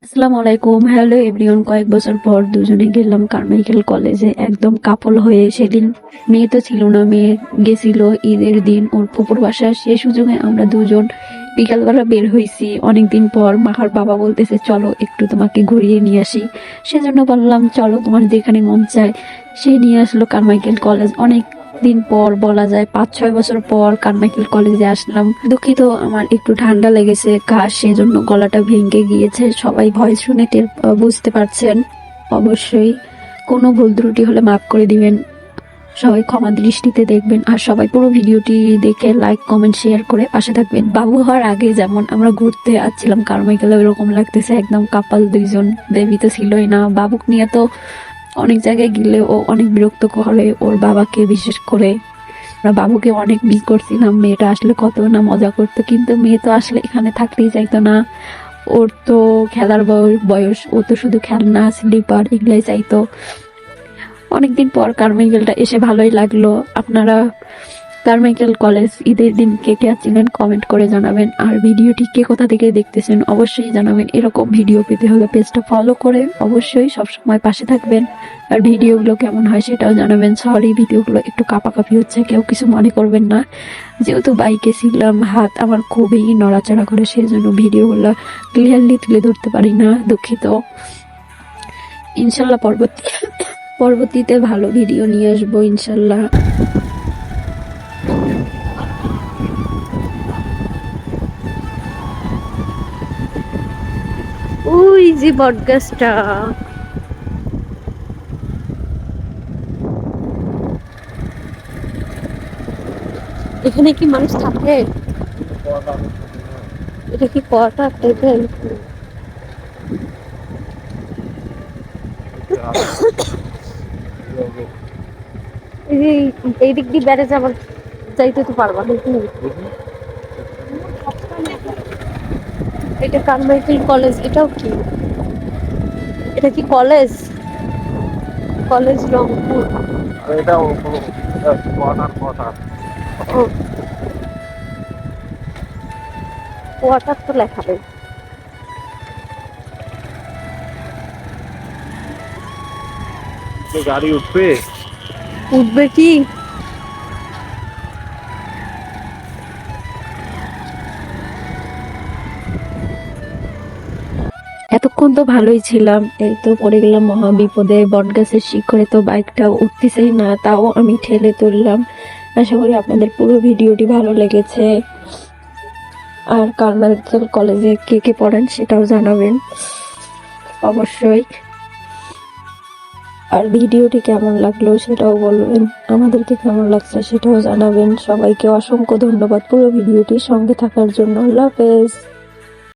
আসসালামু আলাইকুম, hello everyone. কয়েক বছর পর দুজনে গেলাম কারমাইকেল কলেজে, একদম কাপল হয়ে। সেদিন মেয়ে তো ছিল না, মেয়ে গেছিল ঈদের দিন ওর ফুপুর বাসায়। সে সুযোগে আমরা দুজন বিকালবেলা বের হয়েছি অনেকদিন পর। মাহার বাবা বলতেছে চলো একটু তোমাকে ঘুরিয়ে নিয়ে আসি। সেজন্য বললাম চলো, তোমার যেখানে মন চায়। সে নিয়ে আসলো কারমাইকেল কলেজ। অনেক দিন পর, বলা যায় 5-6 বছর পর কারমাইকেল কলেজে আসলাম। দুঃখিত, আমার একটু ঠান্ডা লেগেছে, কাশ, সেজন্য গলাটা ভেঙে গিয়েছে। সবাই ভয়েস শুনে বুঝতে পারছেন। অবশ্যই কোনো ভুল ত্রুটি হলে মাফ করে দিবেন। সবাই ক্ষমা দৃষ্টিতে দেখবেন। আর সবাই পুরো ভিডিওটি দেখে লাইক, কমেন্ট, শেয়ার করে পাশে থাকবেন। বাবু হওয়ার আগে যেমন আমরা ঘুরতে আসছিলাম কারমাইকেলে, ওইরকম লাগতেছে, একদম কাপাল দুইজন। বেবি তো ছিলই না। বাবুক নিয়ে তো অনেক জায়গায় গেলে ও অনেক বিরক্ত করে, ওর বাবাকে বিশেষ করে। আমরা বাবুকে অনেক মিস করছিলাম। মেয়েটা আসলে কত না মজা করতো, কিন্তু মেয়ে তো আসলে এখানে থাকতেই চাইতো না। ওর তো খেলার বয়স, ও তো শুধু খেলনা, স্লিপার এগুলাই চাইতো। অনেকদিন পর কারমাইকেলটা এসে ভালোই লাগলো। আপনারা কারমাইকেল কলেজ ঈদের দিন কে কে আসছিলেন কমেন্ট করে জানাবেন। আর ভিডিওটি কে কোথা থেকে দেখতেছেন অবশ্যই জানাবেন। এরকম ভিডিও পেতে হলে পেজটা ফলো করে অবশ্যই সবসময় পাশে থাকবেন। আর ভিডিওগুলো কেমন হয় সেটাও জানাবেন। সরি, ভিডিওগুলো একটু কাঁপাকাঁপি হচ্ছে, কেউ কিছু মনে করবেন না। যেহেতু বাইকে ছিলাম, হাত আমার খুবই নড়াচড়া করে, সেই জন্য ভিডিওগুলো ক্লিয়ারলি তুলে ধরতে পারি না, দুঃখিত। ইনশাল্লাহ পরবর্তীতে ভালো ভিডিও নিয়ে আসবো ইনশাল্লাহ। ওই যে বটগাছটা, এখানে কি মানুষ থাকে? এটা কি কোয়ার্টার টাইপের? এই যে এই দিক দিয়ে বেড়ে যাবার, যাইতে তো পারবা নাকি? এটা কারমাইকেল কলেজ। এটাও কি? এটা কি কলেজ? কলেজ রংপুর। এটা কোয়ার্টার ও, কোয়ার্টার তো লেখা নেই। গাড়ি উঠবে। উঠবে কি? এতক্ষণ তো ভালোই ছিলাম, এই তো পড়ে গেলাম মহা বিপদে। বটগাছের শিখরে তো বাইকটা উঠতেছেই না, তাও আমি ঠেলে তুললাম। আশা করি আপনাদের পুরো ভিডিওটি ভালো লেগেছে। আর কারমাইকেল কলেজে কে কে পড়েন সেটাও জানাবেন অবশ্যই। আর ভিডিওটি কেমন লাগলো সেটাও বলবেন, আমাদেরকে কেমন লাগছে সেটাও জানাবেন। সবাইকে অসংখ্য ধন্যবাদ পুরো ভিডিওটির সঙ্গে থাকার জন্য। আল্লাহ হাফেজ।